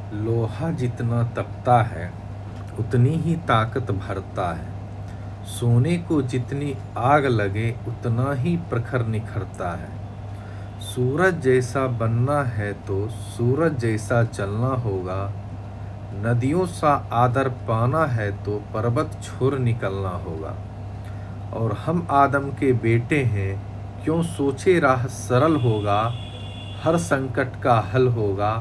लोहा जितना तपता है उतनी ही ताकत भरता है। सोने को जितनी आग लगे उतना ही प्रखर निखरता है। सूरज जैसा बनना है तो सूरज जैसा जलना होगा। नदियों सा आदर पाना है तो पर्वत छोड़ निकलना होगा। और हम आदम के बेटे हैं, क्यों सोचे राह सरल होगा। हर संकट का हल होगा,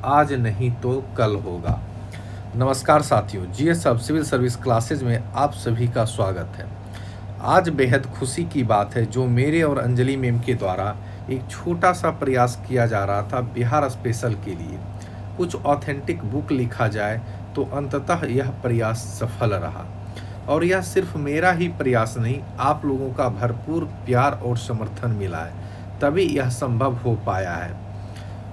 आज नहीं तो कल होगा। नमस्कार साथियों, जीएस सब सिविल सर्विस क्लासेज में आप सभी का स्वागत है। आज बेहद खुशी की बात है जो मेरे और अंजलि मैम के द्वारा एक छोटा सा प्रयास किया जा रहा था बिहार स्पेशल के लिए। कुछ ऑथेंटिक बुक लिखा जाए तो अंततः यह प्रयास सफल रहा। और यह सिर्फ मेरा ही प्रयास नहीं, आप लोगों का भरपूर प्यार और समर्थन मिला है, तभी यह संभव हो पाया है।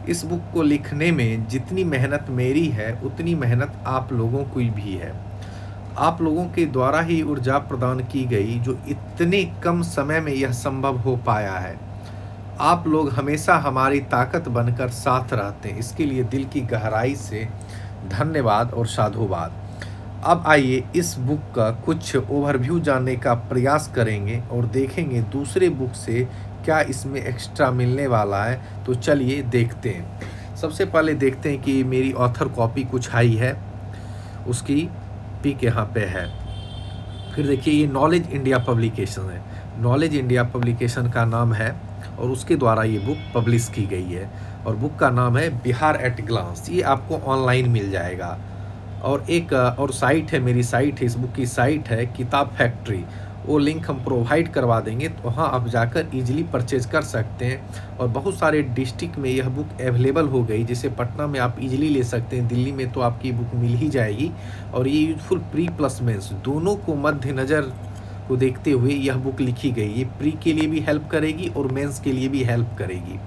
इस बुक को लिखने में जितनी मेहनत मेरी है उतनी मेहनत आप लोगों की भी है। आप लोगों के द्वारा ही ऊर्जा प्रदान की गई जो इतने कम समय में यह संभव हो पाया है। आप लोग हमेशा हमारी ताकत बनकर साथ रहते हैं, इसके लिए दिल की गहराई से धन्यवाद और साधुवाद। अब आइए इस बुक का कुछ ओवरव्यू जानने का प्रयास करेंगे और देखेंगे दूसरे बुक से क्या इसमें एक्स्ट्रा मिलने वाला है। तो चलिए देखते हैं। सबसे पहले देखते हैं कि मेरी ऑथर कॉपी कुछ आई है, उसकी पिक यहाँ पे है। फिर देखिए ये नॉलेज इंडिया पब्लिकेशन है, नॉलेज इंडिया पब्लिकेशन का नाम है और उसके द्वारा ये बुक पब्लिश की गई है। और बुक का नाम है बिहार एट ग्लांस। ये आपको ऑनलाइन मिल जाएगा। और एक और साइट है, मेरी साइट है, इस बुक की साइट है किताब फैक्ट्री। वो लिंक हम प्रोवाइड करवा देंगे, तो वहाँ आप जाकर इजीली परचेज कर सकते हैं। और बहुत सारे डिस्ट्रिक्ट में यह बुक अवेलेबल हो गई, जैसे पटना में आप इजीली ले सकते हैं, दिल्ली में तो आपकी बुक मिल ही जाएगी। और ये यूजफुल प्री प्लस मेंस दोनों को मद्देनज़र को देखते हुए यह बुक लिखी गई। ये प्री के लिए भी हेल्प करेगी और मेंस के लिए भी हेल्प करेगी।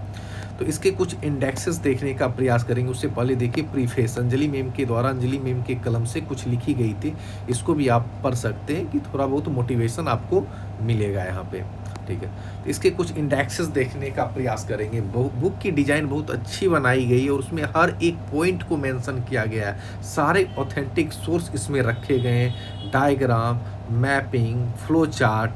तो इसके कुछ इंडेक्सेस देखने का प्रयास करेंगे। उससे पहले देखिए प्रीफेस अंजलि मैम के द्वारा, अंजलि मैम के कलम से कुछ लिखी गई थी, इसको भी आप पढ़ सकते हैं कि थोड़ा बहुत मोटिवेशन आपको मिलेगा यहाँ पे। ठीक है, तो इसके कुछ इंडेक्सेस देखने का प्रयास करेंगे। बुक की डिज़ाइन बहुत अच्छी बनाई गई है और उसमें हर एक पॉइंट को मेंशन किया गया है। सारे ऑथेंटिक सोर्स इसमें रखे गए हैं, डायग्राम, मैपिंग, फ्लो चार्ट,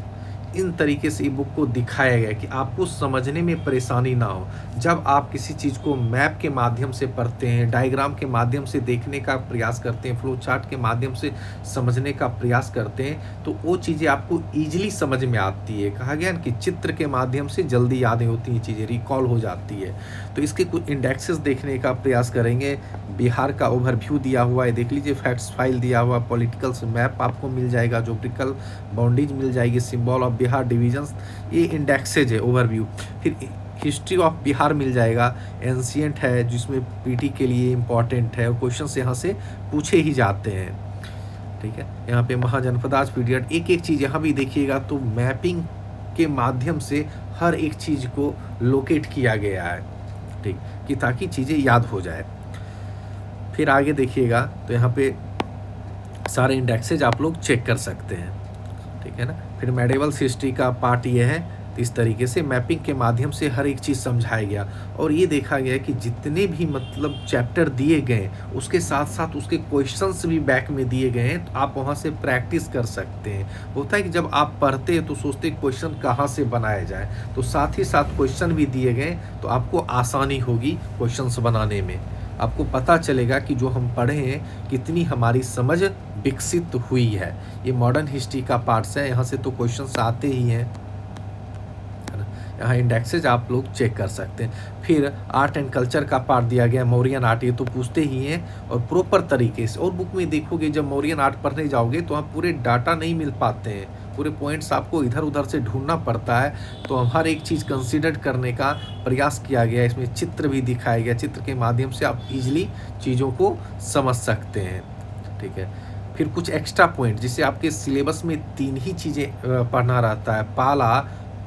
इन तरीके से ई बुक को दिखाया गया कि आपको समझने में परेशानी ना हो। जब आप किसी चीज़ को मैप के माध्यम से पढ़ते हैं, डायग्राम के माध्यम से देखने का प्रयास करते हैं, फ्लो चार्ट के माध्यम से समझने का प्रयास करते हैं, तो वो चीज़ें आपको ईजिली समझ में आती है। कहा गया ना कि चित्र के माध्यम से जल्दी यादें होती हैं, चीज़ें रिकॉल हो जाती है। तो इसके कुछ इंडेक्सेस देखने का प्रयास करेंगे। बिहार का ओवरव्यू दिया हुआ है, देख लीजिए, फैक्ट्स फाइल दिया हुआ, पॉलिटिकल्स मैप आपको मिल जाएगा, जोग्राफिकल बाउंड्रीज मिल जाएगी, सिंबल ऑफ बिहार डिवीजन्स, ये इंडेक्सेज है ओवरव्यू। फिर हिस्ट्री ऑफ बिहार मिल जाएगा, एंशियंट है जिसमें पीटी के लिए इम्पॉर्टेंट है और क्वेश्चन यहाँ से पूछे ही जाते हैं। ठीक है, यहाँ पे महाजनपदाज पीरियड, एक एक चीज़ यहाँ भी देखिएगा तो मैपिंग के माध्यम से हर एक चीज़ को लोकेट किया गया है, ठीक, कि ताकि चीज़ें याद हो जाए। फिर आगे देखिएगा तो यहाँ पे सारे इंडेक्सेज आप लोग चेक कर सकते हैं, ठीक है ना। फिर मेडिवल हिस्ट्री का पार्ट ये है, तो इस तरीके से मैपिंग के माध्यम से हर एक चीज़ समझाया गया। और ये देखा गया कि जितने भी मतलब चैप्टर दिए गए उसके साथ साथ उसके क्वेश्चंस भी बैक में दिए गए हैं, तो आप वहाँ से प्रैक्टिस कर सकते हैं। होता है कि जब आप पढ़ते हैं तो सोचते हैं क्वेश्चन कहाँ से बनाया जाए, तो साथ ही साथ क्वेश्चन भी दिए गए तो आपको आसानी होगी क्वेश्चंस बनाने में। आपको पता चलेगा कि जो हम पढ़े हैं कितनी हमारी समझ विकसित हुई है। ये मॉडर्न हिस्ट्री का पार्ट्स है, यहाँ से तो क्वेश्चंस आते ही हैं, है ना। यहाँ इंडेक्सेज आप लोग चेक कर सकते हैं। फिर आर्ट एंड कल्चर का पार्ट दिया गया, मौर्यन आर्ट, ये तो पूछते ही हैं और प्रॉपर तरीके से। और बुक में देखोगे जब मौर्यन आर्ट पढ़ने जाओगे तो वहाँ पूरे डाटा नहीं मिल पाते हैं, पूरे पॉइंट्स आपको इधर उधर से ढूंढना पड़ता है। तो हम हर एक चीज़ कंसीडर करने का प्रयास किया गया। इसमें चित्र भी दिखाया गया, चित्र के माध्यम से आप इजीली चीज़ों को समझ सकते हैं, ठीक है। फिर कुछ एक्स्ट्रा पॉइंट, जिससे आपके सिलेबस में 3 ही चीज़ें पढ़ना रहता है, पाला,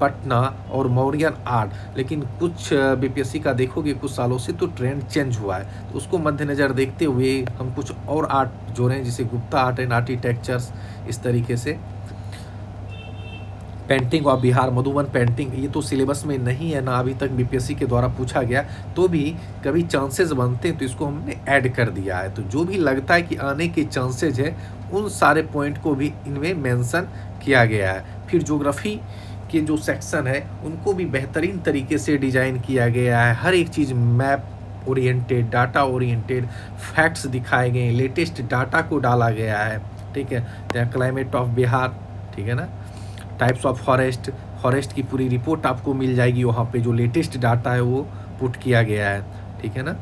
पटना और मौर्यन आर्ट। लेकिन कुछ बीपीएससी का देखोगे कुछ सालों से तो ट्रेंड चेंज हुआ है, तो उसको मद्देनज़र देखते हुए हम कुछ और आर्ट जोड़े हैं, जैसे गुप्ता आर्ट एंड आर्किटेक्चर्स, इस तरीके से। Painting of Bihar, Madhuban painting, ये तो सिलेबस में नहीं है ना, अभी तक बीपीएससी के द्वारा पूछा गया, तो भी कभी चांसेस बनते हैं तो इसको हमने ऐड कर दिया है। तो जो भी लगता है कि आने के चांसेज है उन सारे पॉइंट को भी इनमें मेंशन किया गया है। फिर ज्योग्राफी के जो सेक्शन है उनको भी बेहतरीन तरीके से डिज़ाइन किया गया है। हर एक चीज़ map oriented, data oriented, facts दिखाए गए, लेटेस्ट डाटा को डाला गया है। ठीक है, यहाँ क्लाइमेट ऑफ बिहार, ठीक है ना, टाइप्स ऑफ फॉरेस्ट, फॉरेस्ट की पूरी रिपोर्ट आपको मिल जाएगी वहाँ पे, जो लेटेस्ट डाटा है वो पुट किया गया है। ठीक है ना,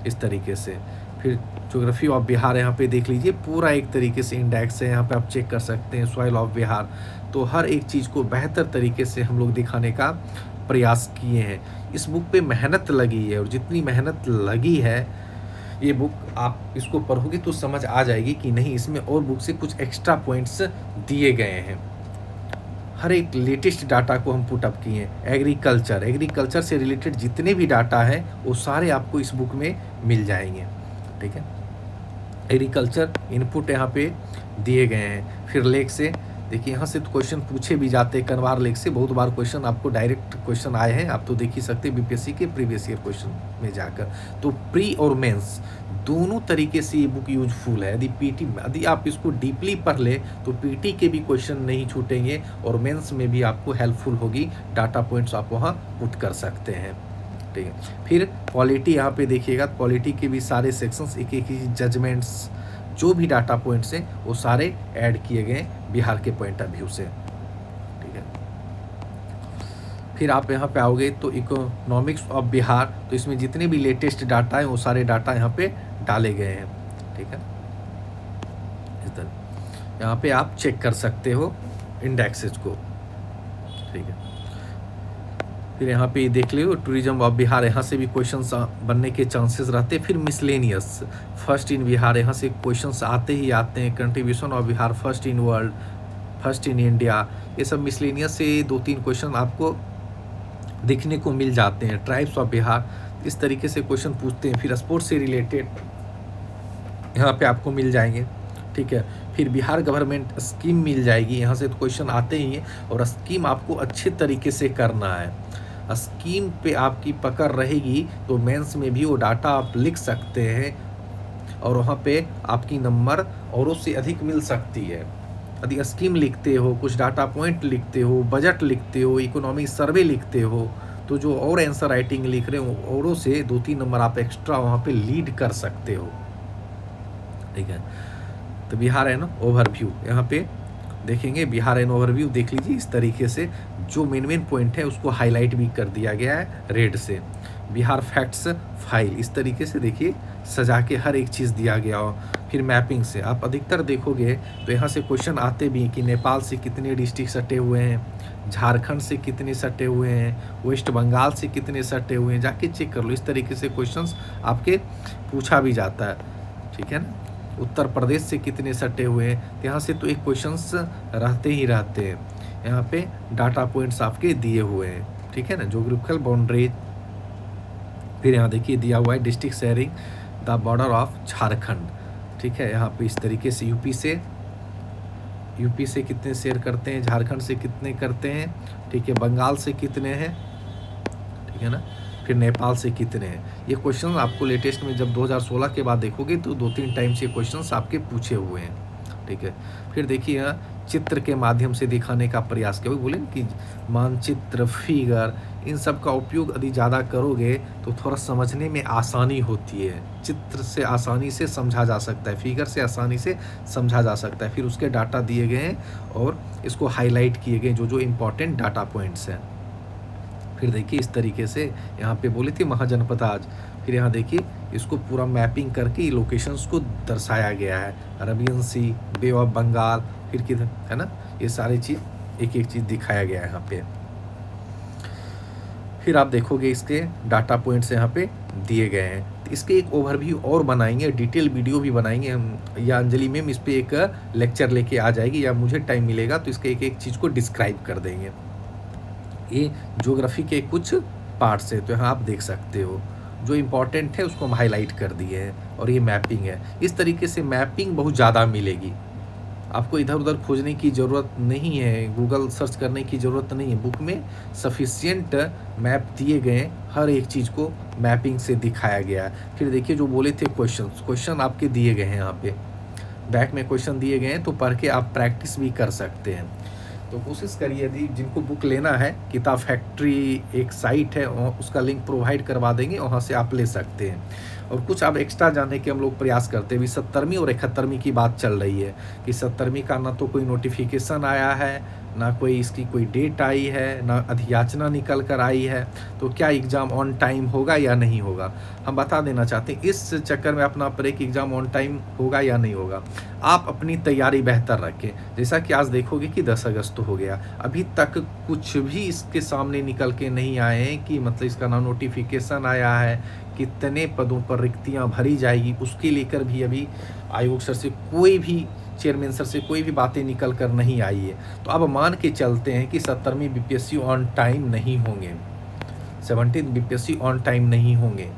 इस तरीके से। फिर ज्योग्राफी ऑफ बिहार यहाँ पे देख लीजिए, पूरा एक तरीके से इंडेक्स है, यहाँ पे आप चेक कर सकते हैं। सॉइल ऑफ बिहार, तो हर एक चीज़ को बेहतर तरीके से हम लोग दिखाने का प्रयास किए हैं। इस बुक पे मेहनत लगी है, और जितनी मेहनत लगी है, ये बुक आप इसको पढ़ोगे तो समझ आ जाएगी कि नहीं इसमें और बुक से कुछ एक्स्ट्रा पॉइंट्स दिए गए हैं। हर एक लेटेस्ट डाटा को हम पुट अप किए हैं। एग्रीकल्चर से रिलेटेड जितने भी डाटा हैं वो सारे आपको इस बुक में मिल जाएंगे। ठीक है, एग्रीकल्चर इनपुट यहाँ पे दिए गए हैं। फिर लेक से देखिए, यहाँ से तो क्वेश्चन पूछे भी जाते हैं। कनवार लेक से बहुत बार क्वेश्चन आपको डायरेक्ट क्वेश्चन आए हैं, आप तो देख ही सकते हैं बीपीएससी के प्रीवियस ईयर क्वेश्चन में जाकर। तो प्री और मेंस दोनों तरीके से ये बुक यूजफुल है। यदि आप इसको डीपली पढ़ ले तो पीटी के भी क्वेश्चन नहीं छूटेंगे, और मेंस में भी आपको हेल्पफुल होगी। डाटा पॉइंट्स आप वहाँ पुट कर सकते हैं। ठीक है, फिर पॉलिटी यहाँ पे देखिएगा, पॉलिटी के भी सारे सेक्शंस, एक एक जजमेंट्स, जो भी डाटा पॉइंट्स हैं वो सारे ऐड किए गए बिहार के पॉइंट ऑफ व्यू से। ठीक है, फिर आप यहाँ पे आओगे तो इकोनॉमिक्स ऑफ बिहार, तो इसमें जितने भी लेटेस्ट डाटा हैं वो सारे डाटा यहाँ पे डाले गए हैं। ठीक है, इस तरह यहाँ पे आप चेक कर सकते हो इंडेक्सेस को। ठीक है, फिर यहाँ पे देख लो टूरिज्म ऑफ बिहार, यहाँ से भी क्वेश्चंस बनने के चांसेस रहते हैं। फिर मिसलेनियस, फर्स्ट इन बिहार, यहाँ से क्वेश्चंस आते ही आते हैं। Contribution of Bihar, first in world, first in India, ये सब मिसलेनियस से 2-3 क्वेश्चन आपको देखने को मिल जाते हैं। ट्राइब्स ऑफ बिहार, इस तरीके से क्वेश्चन पूछते हैं। फिर स्पोर्ट्स से रिलेटेड यहाँ पे आपको मिल जाएंगे। ठीक है, फिर बिहार गवर्नमेंट स्कीम मिल जाएगी, यहाँ से तो क्वेश्चन आते ही हैं, और स्कीम आपको अच्छे तरीके से करना है। स्कीम पे आपकी पकड़ रहेगी तो मेंस में भी वो डाटा आप लिख सकते हैं, और वहाँ पे आपकी नंबर औरों से अधिक मिल सकती है। यदि स्कीम लिखते हो, कुछ डाटा पॉइंट लिखते हो, बजट लिखते हो, इकोनॉमिक सर्वे लिखते हो, तो जो और आंसर राइटिंग लिख रहे हो औरों से 2-3 नंबर आप एक्स्ट्रा वहाँ पे लीड कर सकते हो। ठीक है, तो बिहार एंड ओवरव्यू, यहाँ पे देखेंगे बिहार एंड ओवरव्यू देख लीजिए। इस तरीके से जो मेन पॉइंट है उसको हाईलाइट भी कर दिया गया है रेड से। बिहार फैक्ट्स फाइल, इस तरीके से देखिए सजा के हर एक चीज़ दिया गया हो। फिर मैपिंग से आप अधिकतर देखोगे तो यहाँ से क्वेश्चन आते भी हैं कि नेपाल से कितने डिस्ट्रिक्ट सटे हुए हैं, झारखंड से कितने सटे हुए हैं, वेस्ट बंगाल से कितने सटे हुए हैं, जाके चेक कर लो। इस तरीके से क्वेश्चंस आपके पूछा भी जाता है। ठीक है ना, उत्तर प्रदेश से कितने सटे हुए हैं, यहाँ से तो एक क्वेश्चंस रहते ही रहते हैं। यहाँ पे डाटा पॉइंट्स आपके दिए हुए हैं। ठीक है ना, ज्योग्राफिकल बाउंड्रीज, फिर यहाँ देखिए दिया हुआ है district sharing the border of Jharkhand. ठीक है, यहाँ पे इस तरीके से यूपी से कितने शेयर करते हैं, झारखंड से कितने करते हैं, ठीक है, बंगाल से कितने हैं, ठीक है ना, फिर नेपाल से कितने हैं। ये क्वेश्चन आपको लेटेस्ट में जब 2016 के बाद देखोगे तो 2-3 टाइम से क्वेश्चंस आपके पूछे हुए हैं। ठीक है, फिर देखिए यहाँ चित्र के माध्यम से दिखाने का प्रयास किया। बोले कि मानचित्र, फिगर, इन सब का उपयोग यदि ज़्यादा करोगे तो थोड़ा समझने में आसानी होती है। चित्र से आसानी से समझा जा सकता है, फिगर से आसानी से समझा जा सकता है। फिर उसके डाटा दिए गए हैं और इसको हाईलाइट किए गए जो इम्पोर्टेंट डाटा पॉइंट्स हैं। फिर देखिए इस तरीके से यहाँ पे बोले थे महाजनपद आज, फिर यहाँ देखिए इसको पूरा मैपिंग करके लोकेशंस को दर्शाया गया है। Arabian sea, bay of Bengal, फिर किधर है ना, ये सारी चीज़ एक एक चीज़ दिखाया गया है यहाँ पे। फिर आप देखोगे इसके डाटा पॉइंट्स यहाँ पे दिए गए हैं। तो इसके एक ओवरव्यू और बनाएंगे, डिटेल वीडियो भी बनाएंगे हम, या अंजलि मैम इस पर एक लेक्चर लेके आ जाएगी, या मुझे टाइम मिलेगा तो इसके एक एक चीज़ को डिस्क्राइब कर देंगे। ये ज्योग्राफी के कुछ पार्ट्स है, तो यहाँ आप देख सकते हो जो इम्पोर्टेंट है उसको हम हाईलाइट कर दिए हैं। और ये मैपिंग है, इस तरीके से मैपिंग बहुत ज़्यादा मिलेगी। आपको इधर उधर खोजने की ज़रूरत नहीं है, गूगल सर्च करने की ज़रूरत नहीं है। बुक में सफिशिएंट मैप दिए गए हैं, हर एक चीज़ को मैपिंग से दिखाया गया है। फिर देखिए जो बोले थे क्वेश्चन आपके दिए गए हैं, यहाँ पे बैक में क्वेश्चन दिए गए हैं, तो पढ़ के आप प्रैक्टिस भी कर सकते हैं। तो कोशिश करिए, यदि जिनको बुक लेना है, किताब फैक्ट्री एक साइट है, उसका लिंक प्रोवाइड करवा देंगे, वहाँ से आप ले सकते हैं। और कुछ आप एक्स्ट्रा जानने के हम लोग प्रयास करते हैं। अभी 70वीं और 71वीं की बात चल रही है कि 70वीं का ना तो कोई नोटिफिकेशन आया है, ना कोई इसकी कोई डेट आई है, ना अधियाचना निकल कर आई है, तो क्या एग्ज़ाम ऑन टाइम होगा या नहीं होगा, हम बता देना चाहते हैं। इस चक्कर में अपना पड़े कि एग्ज़ाम ऑन टाइम होगा या नहीं होगा। आप अपनी तैयारी बेहतर रखें। जैसा कि आज देखोगे कि 10 अगस्त हो गया, अभी तक कुछ भी इसके सामने निकल के नहीं आए हैं कि मतलब इसका ना नोटिफिकेशन आया है, कितने पदों पर रिक्तियां भरी जाएगी, उसके लेकर भी अभी आयोग सर से कोई भी, चेयरमैन सर से कोई भी बातें निकल कर नहीं आई है। तो अब मान के चलते हैं कि 70वीं बीपीएससी ऑन टाइम नहीं होंगे, 17वीं बीपीएससी ऑन टाइम नहीं होंगे।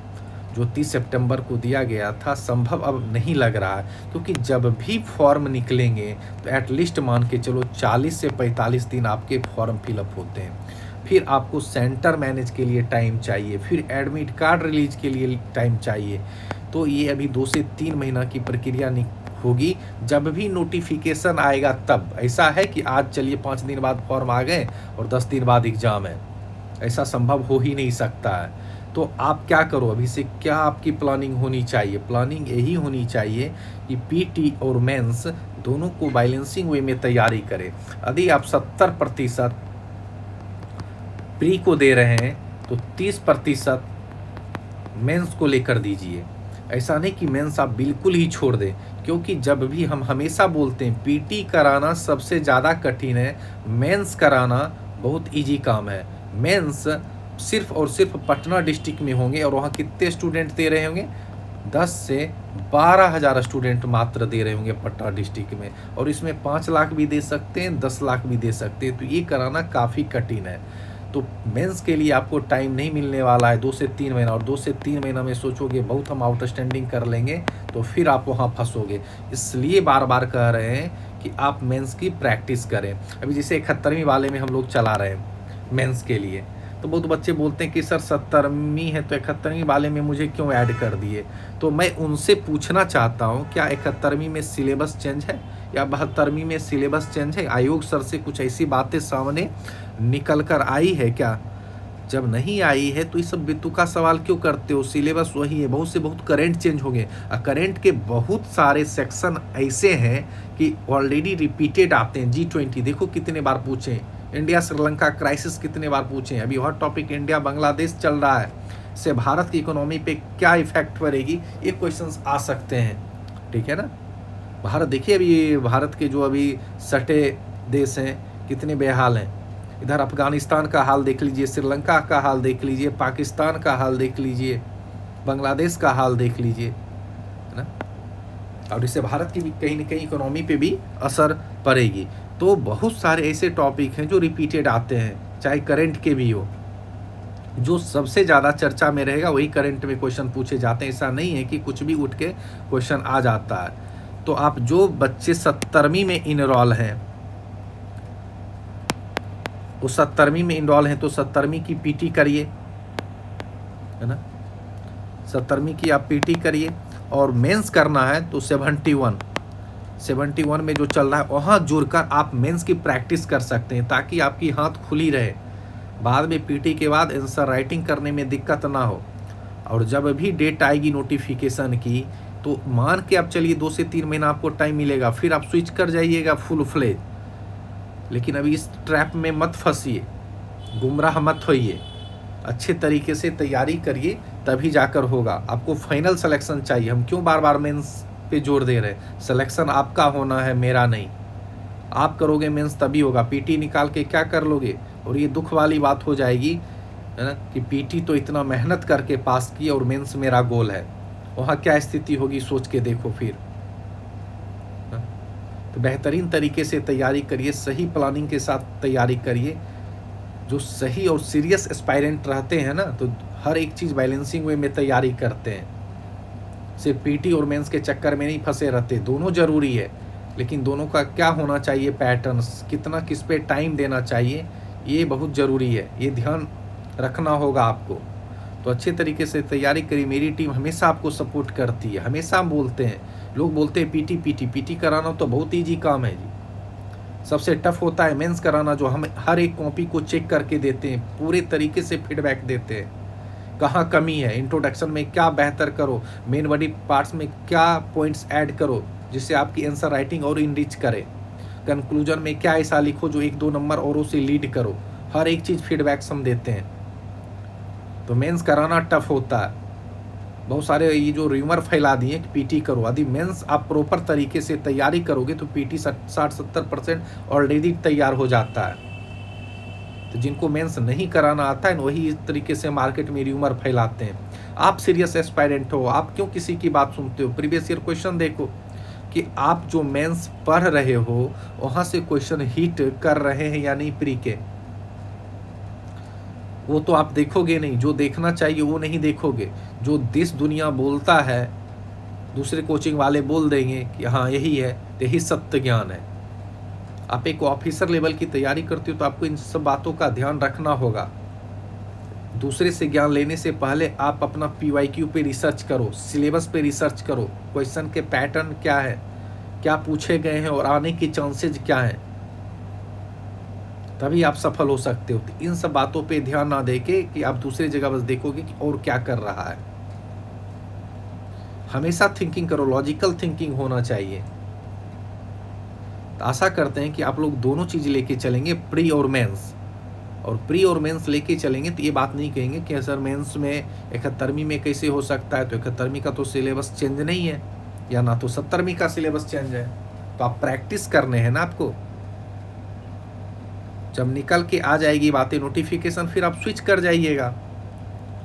जो 30 सितंबर को दिया गया था, संभव अब नहीं लग रहा है, क्योंकि जब भी फॉर्म निकलेंगे तो एटलीस्ट मान के चलो 40 से 45 दिन आपके फॉर्म फिलअप होते हैं। फिर आपको सेंटर मैनेज के लिए टाइम चाहिए, फिर एडमिट कार्ड रिलीज के लिए टाइम चाहिए। तो ये अभी 2 से 3 महीना की प्रक्रिया होगी। जब भी नोटिफिकेशन आएगा तब, ऐसा है कि आज चलिए 5 दिन बाद फॉर्म आ गए और 10 दिन बाद एग्ज़ाम है, ऐसा संभव हो ही नहीं सकता है। तो आप क्या करो, अभी से क्या आपकी प्लानिंग होनी चाहिए? प्लानिंग यही होनी चाहिए कि पीटी और मेंस दोनों को बैलेंसिंग वे में तैयारी करें। यदि आप 70% प्री को दे रहे हैं तो 30% मेंस को लेकर दीजिए। ऐसा नहीं कि मेंस आप बिल्कुल ही छोड़ दें, क्योंकि जब भी हम हमेशा बोलते हैं पीटी कराना सबसे ज़्यादा कठिन है, मेंस कराना बहुत इजी काम है। मेंस सिर्फ और सिर्फ पटना डिस्ट्रिक्ट में होंगे और वहाँ कितने स्टूडेंट दे रहे होंगे? 10 से 12,000 स्टूडेंट मात्र दे रहे होंगे पटना डिस्ट्रिक्ट में, और इसमें 5 लाख भी दे सकते हैं, 10 लाख भी दे सकते हैं। तो ये कराना काफ़ी कठिन है। तो मेंस के लिए आपको टाइम नहीं मिलने वाला है 2 से 3 महीना, और 2 से 3 महीना में सोचोगे बहुत हम आउटस्टैंडिंग कर लेंगे, तो फिर आप वहाँ फंसोगे। इसलिए बार बार कह रहे हैं कि आप मेंस की प्रैक्टिस करें। अभी जैसे 71वीं वाले में हम लोग चला रहे हैं मेंस के लिए, तो बहुत बच्चे बोलते हैं कि सर 70वीं है तो 71वीं वाले में मुझे क्यों ऐड कर दिए। तो मैं उनसे पूछना चाहता हूँ, क्या 71वीं में सिलेबस चेंज है या 72वीं में सिलेबस चेंज है? आयोग सर से कुछ ऐसी बातें सामने निकल कर आई है क्या? जब नहीं आई है तो ये सब बेतुका सवाल क्यों करते हो? सिलेबस वही है, बहुत से बहुत करंट चेंज हो गए। करंट के बहुत सारे सेक्शन ऐसे हैं कि ऑलरेडी रिपीटेड आते हैं। G20 देखो कितने बार पूछे, इंडिया श्रीलंका क्राइसिस कितने बार पूछे, अभी हॉट टॉपिक इंडिया बांग्लादेश चल रहा है, इससे भारत की इकोनॉमी पे क्या इफेक्ट पड़ेगी, ये क्वेश्चंस आ सकते हैं। ठीक है ना? भारत देखिए, अभी भारत के जो अभी सटे देश हैं कितने बेहाल हैं। इधर अफगानिस्तान का हाल देख लीजिए, श्रीलंका का हाल देख लीजिए, पाकिस्तान का हाल देख लीजिए, बांग्लादेश का हाल देख लीजिए, है ना? और इससे भारत की भी कहीं ना कहीं इकोनॉमी पे भी असर पड़ेगी। तो बहुत सारे ऐसे टॉपिक हैं जो रिपीटेड आते हैं, चाहे करंट के भी हो। जो सबसे ज़्यादा चर्चा में रहेगा वही करंट में क्वेश्चन पूछे जाते हैं। ऐसा नहीं है कि कुछ भी उठ के क्वेश्चन आ जाता है। तो आप जो बच्चे 70वीं में इनरोल हैं, वो 70वीं में इनरोल हैं तो 70वीं की पीटी करिए, है ना? 70वीं की आप पीटी करिए। और मेंस करना है तो 71 में जो चल रहा है वहाँ जुड़कर आप मेंस की प्रैक्टिस कर सकते हैं, ताकि आपकी हाथ खुली रहे, बाद में पीटी के बाद आंसर राइटिंग करने में दिक्कत ना हो। और जब भी डेट आएगी नोटिफिकेशन की, तो मान के आप चलिए 2 से 3 महीना आपको टाइम मिलेगा, फिर आप स्विच कर जाइएगा फुल फ्लेज। लेकिन अभी इस ट्रैप में मत फंसिए, गुमराह मत होइए, अच्छे तरीके से तैयारी करिए, तभी जाकर होगा। आपको फाइनल सिलेक्शन चाहिए। हम क्यों बार बार मेंस पे जोर दे रहे हैं? सिलेक्शन आपका होना है, मेरा नहीं। आप करोगे मेंस तभी होगा। पीटी निकाल के क्या कर लोगे? और ये दुख वाली बात हो जाएगी, है ना, कि पीटी तो इतना मेहनत करके पास की और मेंस मेरा गोल है, वहाँ क्या स्थिति होगी सोच के देखो फिर। तो बेहतरीन तरीके से तैयारी करिए, सही प्लानिंग के साथ तैयारी करिए। जो सही और सीरियस एस्पायरेंट रहते हैं ना, तो हर एक चीज़ बैलेंसिंग वे में तैयारी करते हैं, सिर्फ पीटी और मेंस के चक्कर में नहीं फंसे रहते। दोनों ज़रूरी है, लेकिन दोनों का क्या होना चाहिए पैटर्न्स, कितना किस पे टाइम देना चाहिए, ये बहुत ज़रूरी है, ये ध्यान रखना होगा आपको। तो अच्छे तरीके से तैयारी करिए। मेरी टीम हमेशा आपको सपोर्ट करती है। हमेशा हम बोलते हैं, लोग बोलते हैं पीटी कराना तो बहुत ईजी काम है जी। सबसे टफ होता है मेंस कराना, जो हम हर एक कॉपी को चेक करके देते हैं, पूरे तरीके से फीडबैक देते हैं, कहाँ कमी है, इंट्रोडक्शन में क्या बेहतर करो, मेन बॉडी पार्ट्स में क्या पॉइंट्स ऐड करो जिससे आपकी आंसर राइटिंग और इनरिच करे, कंक्लूजन में क्या ऐसा लिखो जो 1-2 नंबर औरों से लीड करो। हर एक चीज़ फीडबैक्स हम देते हैं। तो मेंस कराना टफ होता है। बहुत सारे ये जो र्यूमर फैला दिए कि पीटी करो, यदि मेंस आप प्रॉपर तरीके से तैयारी करोगे तो पीटी 60-70% ऑलरेडी तैयार हो जाता है। तो जिनको मेंस नहीं कराना आता है वही इस तरीके से मार्केट में र्यूमर फैलाते हैं। आप सीरियस एस्पायरेंट हो, आप क्यों किसी की बात सुनते हो? प्रीवियस ईयर क्वेश्चन देखो कि आप जो मेंस पढ़ रहे हो वहाँ से क्वेश्चन हिट कर रहे हैं या नहीं प्री के, वो तो आप देखोगे नहीं। जो देखना चाहिए वो नहीं देखोगे। जो देश दुनिया बोलता है, दूसरे कोचिंग वाले बोल देंगे कि हाँ यही है, यही सत्य ज्ञान है। आप एक ऑफिसर लेवल की तैयारी करते हो तो आपको इन सब बातों का ध्यान रखना होगा। दूसरे से ज्ञान लेने से पहले आप अपना PYQ पे रिसर्च करो, सिलेबस पे रिसर्च करो, क्वेश्चन के पैटर्न क्या है, क्या पूछे गए हैं और आने के चांसेज क्या हैं, तभी आप सफल हो सकते हो। तो इन सब बातों पे ध्यान ना देके कि आप दूसरी जगह बस देखोगे कि और क्या कर रहा है। हमेशा थिंकिंग करो, लॉजिकल थिंकिंग होना चाहिए। तो आशा करते हैं कि आप लोग दोनों चीज़ लेके चलेंगे, प्री और मेंस। और प्री और मेंस लेके चलेंगे तो ये बात नहीं कहेंगे कि सर मेंस में 71वीं में कैसे हो सकता है, तो 71वीं का तो सिलेबस चेंज नहीं है, या ना तो 70वीं का सिलेबस चेंज है। तो आप प्रैक्टिस करने हैं ना आपको। जब निकल के आ जाएगी बातें नोटिफिकेशन, फिर आप स्विच कर जाइएगा।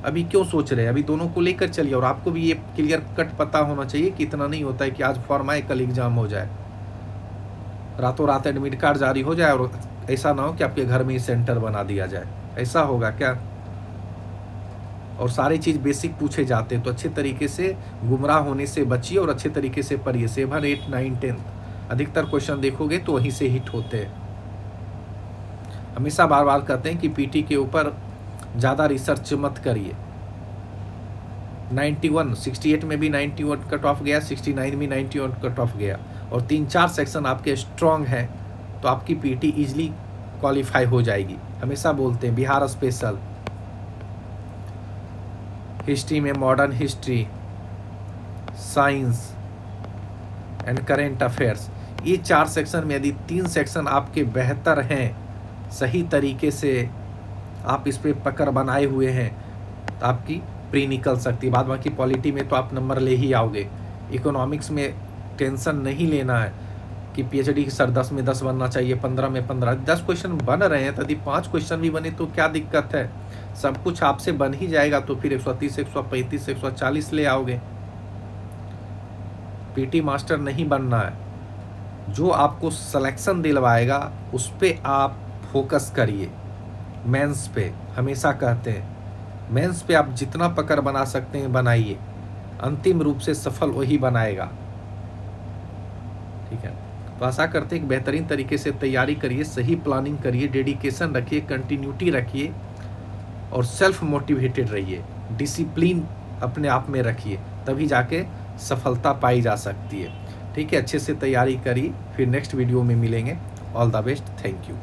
अभी क्यों सोच रहे हैं? अभी दोनों को लेकर चलिए। और आपको भी ये क्लियर कट पता होना चाहिए कि इतना नहीं होता है कि आज फॉर्म आए कल एग्जाम हो जाए, रातों रात एडमिट कार्ड जारी हो जाए और ऐसा ना हो कि आपके घर में ही सेंटर बना दिया जाए। ऐसा होगा क्या? और सारी चीज़ बेसिक पूछे जाते हैं। तो अच्छे तरीके से गुमराह होने से बचिए और अच्छे तरीके से पढ़िए। 7, 8, 9, 10 अधिकतर क्वेश्चन देखोगे तो वहीं से हिट होते हैं। हमेशा बार बार कहते हैं कि पीटी के ऊपर ज़्यादा रिसर्च मत करिए। 91, 68 में भी 91 कट ऑफ गया, 69 में 91 कट ऑफ गया, और 3-4 सेक्शन आपके स्ट्रॉन्ग हैं तो आपकी पीटी इजीली क्वालिफाई हो जाएगी। हमेशा बोलते हैं बिहार स्पेशल, हिस्ट्री में modern history, science and current affairs, ये 4 सेक्शन में यदि 3 सेक्शन आपके बेहतर हैं, सही तरीके से आप इस पर पकड़ बनाए हुए हैं, तो आपकी प्री निकल सकती है। बाद बाकी पॉलिटी में तो आप नंबर ले ही आओगे। इकोनॉमिक्स में टेंशन नहीं लेना है कि PhD सर 10 में 10 बनना चाहिए, 15 में 15। 10 क्वेश्चन बन रहे हैं तो यदि 5 क्वेश्चन भी बने तो क्या दिक्कत है? सब कुछ आपसे बन ही जाएगा, तो फिर 130, 135, 140 ले आओगे। PT मास्टर नहीं बनना है। जो आपको सिलेक्शन दिलवाएगा उस पर आप फोकस करिए। मेंस पे हमेशा कहते हैं, मेंस पे आप जितना पकड़ बना सकते हैं बनाइए, अंतिम रूप से सफल वही बनाएगा। ठीक है, तो आशा करते हैं कि बेहतरीन तरीके से तैयारी करिए, सही प्लानिंग करिए, डेडिकेशन रखिए, कंटिन्यूटी रखिए और सेल्फ मोटिवेटेड रहिए, डिसिप्लिन अपने आप में रखिए, तभी जाके सफलता पाई जा सकती है। ठीक है, अच्छे से तैयारी करिए, फिर नेक्स्ट वीडियो में मिलेंगे। All the best, thank you.